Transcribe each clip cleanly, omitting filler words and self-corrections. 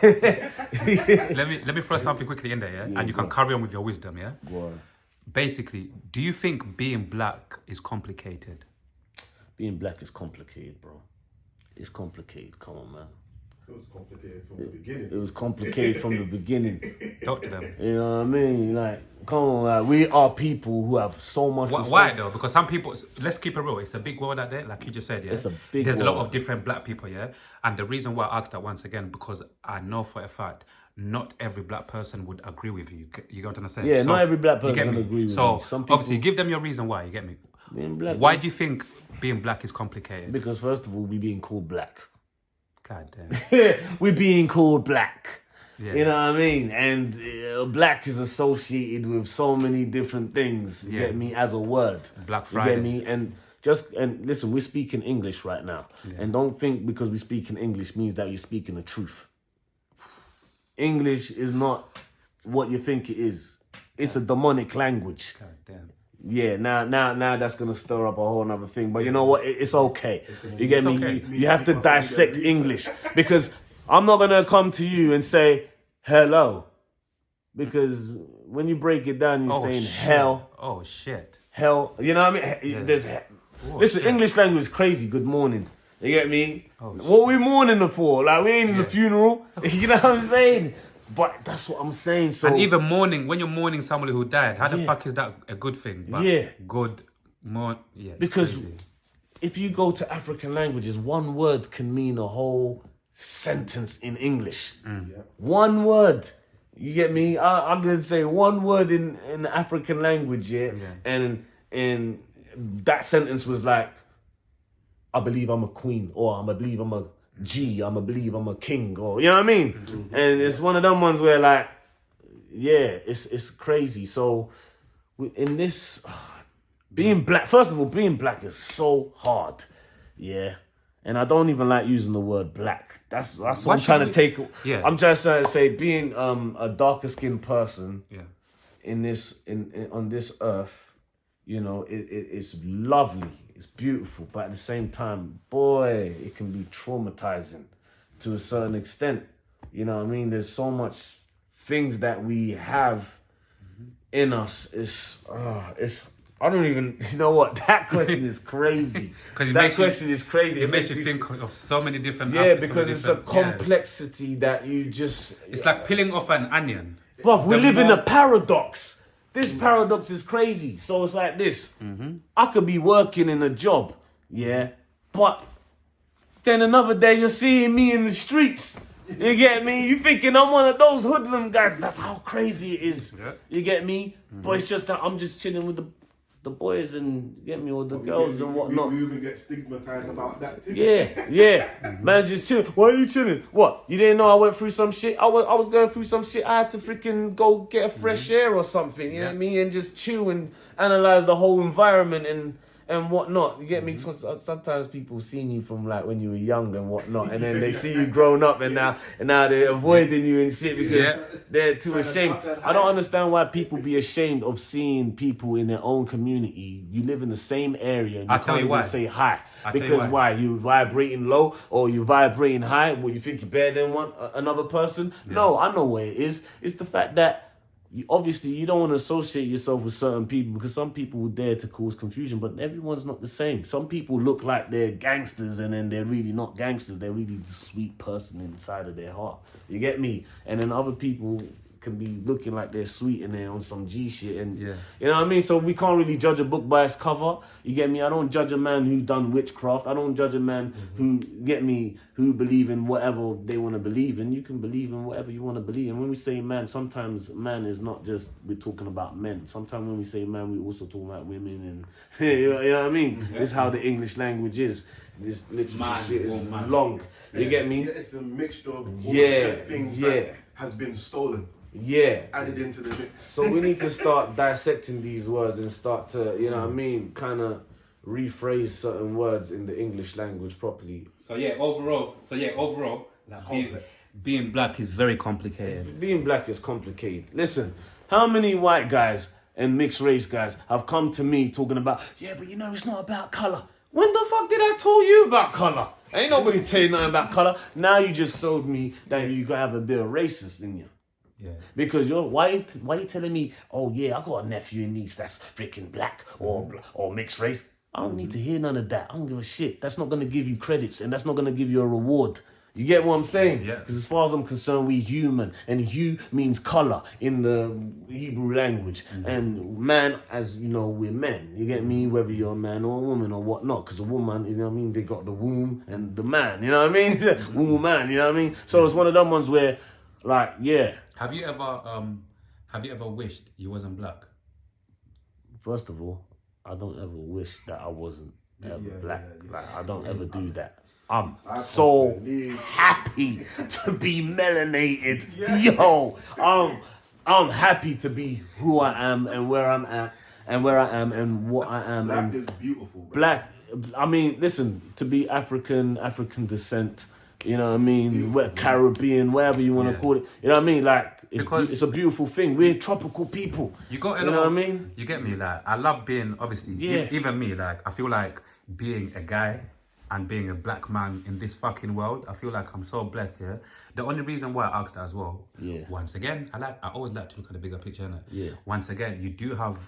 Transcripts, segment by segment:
let me throw something quickly in there, yeah? And you can carry on with your wisdom, yeah? Go on. Basically, do you think being black is complicated? Being black is complicated, bro. It's complicated. Come on, man. It was complicated from the beginning. It was complicated from the beginning. Talk to them. You know what I mean? Like, come on, like, we are people who have so much. Why though? Because some people, let's keep it real. It's a big world out there, like you just said, yeah. It's a big There's a world. lot of different black people, yeah. And the reason why I asked that once again, because I know for a fact, not every black person would agree with you. You got to understand? Yeah, So, not every black person you get will me? agree with so, you. Some people, obviously, give them your reason why. You get me? being black. Why do you think being black is complicated? Because first of all, we being called black. God damn. We're being called black. Yeah. You know what I mean? And black is associated with so many different things. You get me? As a word. Black Friday. You get me? And listen, we're speaking English right now. Yeah. And don't think because we speak in English means that you're speaking the truth. English is not what you think it is. It's a demonic language. God damn. Yeah, now that's gonna stir up a whole other thing. But you know what? It's okay. You get me? okay. You have to dissect English because I'm not gonna come to you and say hello, because when you break it down, you're saying shit. hell. Oh shit. Hell. You know what I mean? Yeah. There's listen, shit. English language is crazy. Good morning. You get me? What we mourning for? Like we ain't in the funeral. You know what I'm saying? But that's what I'm saying. So And even mourning, when you're mourning somebody who died, how the fuck is that a good thing? But good, because crazy. if you go to African languages, one word can mean a whole sentence in English. One word. You get me? I'm going to say one word in the African language, and that sentence was like, I believe I'm a queen, or I believe I'm a G, I believe I'm a king, or you know what I mean? And it's one of them ones where like, it's crazy. So in this, being black, first of all, being black is so hard, and I don't even like using the word black. That's what I'm trying to take. I'm just trying to say being a darker skinned person in this on this earth, you know, it's lovely. It's beautiful, but at the same time, boy, it can be traumatizing to a certain extent. You know what I mean? There's so much things that we have in us. It's I don't even, you know what? That question is crazy. That question is crazy. It makes you think of so many different aspects. Because it's a complexity that you just... It's like peeling off an onion. But we live in a paradox. This paradox is crazy. So it's like this. I could be working in a job, but then another day you're seeing me in the streets. You get me? You thinking I'm one of those hoodlum guys. That's how crazy it is. You get me? But it's just that I'm just chilling with the boys and, you get me, or the girls and whatnot. We even get stigmatized about that too. Man's just chilling. Why are you chilling? What? You didn't know I went through some shit? I was going through some shit. I had to freaking go get a fresh air or something, you know what I mean? And just chill and analyze the whole environment and whatnot. You get me? Sometimes people seeing you from like when you were young and whatnot, and then they see you grown up and now they're avoiding you and shit because they're too ashamed. I don't understand why people be ashamed of seeing people in their own community. You live in the same area and you can't even say hi. Because why? You vibrating low or you vibrating high? Well, you think you're better than another person? No, I know what it is. It's the fact that obviously you don't want to associate yourself with certain people because some people will dare to cause confusion, but everyone's not the same. Some people look like they're gangsters and then they're really not gangsters. They're really the sweet person inside of their heart. You get me? And then other people can be looking like they're sweet and they're on some G shit and you know what I mean? So we can't really judge a book by its cover. You get me? I don't judge a man who done witchcraft. I don't judge a man who believe in whatever they want to believe in. You can believe in whatever you want to believe. And when we say man, sometimes man is not just we're talking about men. Sometimes when we say man, we also talking about women and you know what I mean? It's how the English language is. This literature shit is long. You get me? Yeah, it's a mixture of all the things that has been stolen. Added into the mix. So we need to start dissecting these words and start to, you know what I mean, kind of rephrase certain words in the English language properly. So overall, like being black is very complicated. Being black is complicated. Listen, how many white guys and mixed race guys have come to me talking about, but you know, it's not about color. When the fuck did I tell you about colour? Ain't nobody tell you nothing about colour. Now you just showed me that you gotta have a bit of racist in you. Yeah. Because why you telling me, oh yeah, I got a nephew and niece that's freaking black or mixed race? I don't need to hear none of that. I don't give a shit. That's not gonna give you credits and that's not gonna give you a reward. You get what I'm saying? Yeah. Because as far as I'm concerned, we human. And hue means color in the Hebrew language. And man, as you know, we're men. You get me? Whether you're a man or a woman or whatnot. Because a woman, you know what I mean? They got the womb and the man. You know what I mean? Womb man, you know what I mean? So it's one of them ones where, like, yeah. Have you ever wished you wasn't black? First of all, I don't ever wish that I wasn't ever black. Like, I don't ever do that. I'm so happy to be melanated. Yo, I'm happy to be who I am and where I'm at and where I am and what I am. Black is beautiful. Bro. Black, I mean, listen, to be African descent, you know what I mean? Caribbean, whatever you want to call it. You know what I mean? Like, it's a beautiful thing. We're tropical people. You know what I mean? You get me? Like, I love being, obviously, even me, like, I feel like being a guy and being a black man in this fucking world, I feel like I'm so blessed, yeah? The only reason why I asked that as well, once again, I always like to look at the bigger picture, innit? Yeah. Once again, you do have,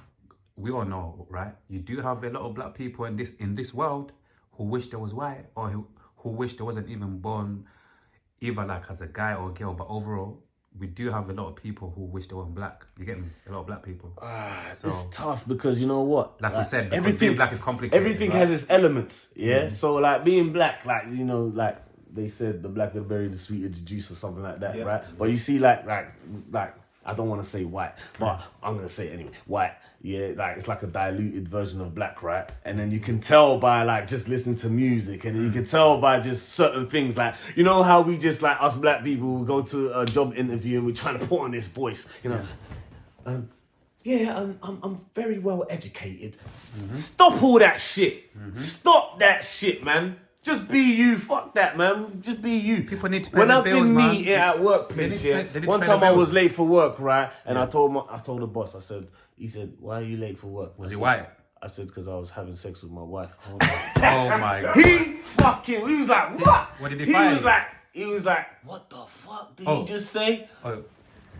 we all know, right? You do have a lot of black people in this world who wish there was white or who wish there wasn't even born either like as a guy or a girl, but overall, we do have a lot of people who wish they weren't black. You get me? A lot of black people. So, it's tough because you know what? Like we said, being black is complicated. Everything has its elements, yeah? So like being black, like, you know, like they said the blacker the berry, the sweeter the juice or something like that, right? But you see like I don't want to say white, but I'm going to say it anyway. White, yeah, like it's like a diluted version of black, right? And then you can tell by like just listening to music and you can tell by just certain things. Like, you know how we just like us black people, we go to a job interview and we're trying to put on this voice, you know? I'm very well educated. Stop all that shit. Stop that shit, man. Just be you. Fuck that, man. Just be you. People need to pay when their I've bills, been man. me at workplace, one time I was late for work, right? And I told the boss, I said, he said, why are you late for work? Was he white? I said, because I was having sex with my wife. Oh my God. He was like, what? What did he find? He was like, what the fuck did he just say? Oh.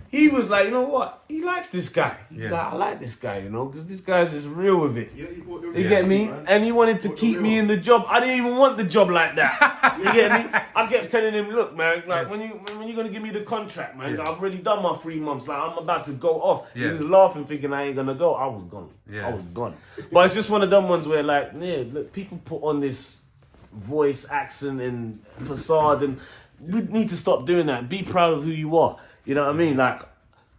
He was like, you know what? He likes this guy. He's like, I like this guy, you know, because this guy's just real with it. Yeah, you get me? Man. And he wanted to keep me in the job. I didn't even want the job like that. You get me? I kept telling him, look, man, like when you gonna give me the contract, man? I've already done my 3 months. Like I'm about to go off. He was laughing, thinking I ain't gonna go. I was gone. I was gone. But it's just one of them ones where, like, look, people put on this voice, accent, and facade, and we need to stop doing that. Be proud of who you are. You know what I mean? Like,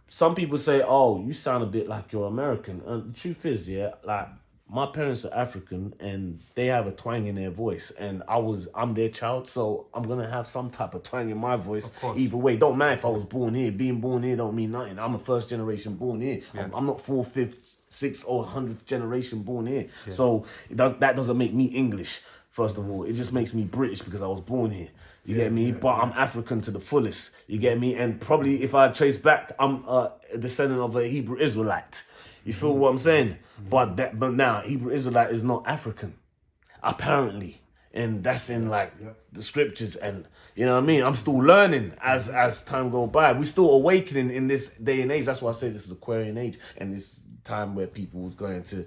some people say, oh, you sound a bit like you're American. And the truth is, like, my parents are African and they have a twang in their voice. And I'm their child, so I'm going to have some type of twang in my voice. Either way, don't matter if I was born here. Being born here don't mean nothing. I'm a first generation born here. Yeah. I'm not 4th, 5th, 6th or 100th generation born here. Yeah. So that doesn't make me English, first of all. It just makes me British because I was born here. You get me? But I'm African to the fullest. You get me? And probably if I trace back, I'm a descendant of a Hebrew Israelite. You feel what I'm saying? But now Hebrew Israelite is not African, apparently, and that's in like the scriptures. And you know what I mean? I'm still learning as time goes by. We're still awakening in this day and age. That's why I say this is Aquarian age, and this time where people are going to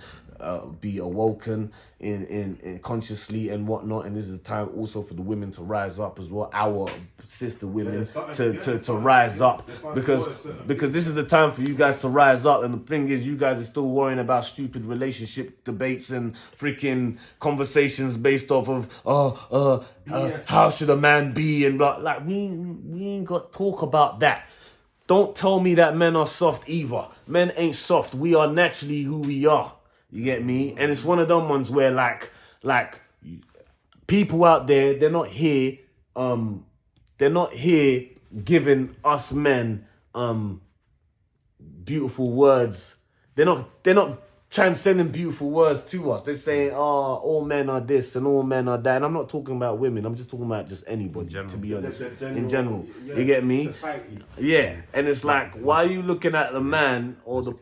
be awoken in consciously and whatnot, and this is a time also for the women to rise up as well, our sister women to rise up, because this is the time for you guys to rise up. And the thing is, you guys are still worrying about stupid relationship debates and freaking conversations based off of how should a man be and blah. Like we ain't got to talk about that. Don't tell me that men are soft either. Men ain't soft. We are naturally who we are. You get me? And it's one of them ones where like people out there, they're not here giving us men beautiful words. They're not transcending beautiful words to us. They're saying, all men are this and all men are that. And I'm not talking about women. I'm just talking about just anybody, to be honest. In general. You get me? Society. Yeah. And it's like, why are you looking at the man or the...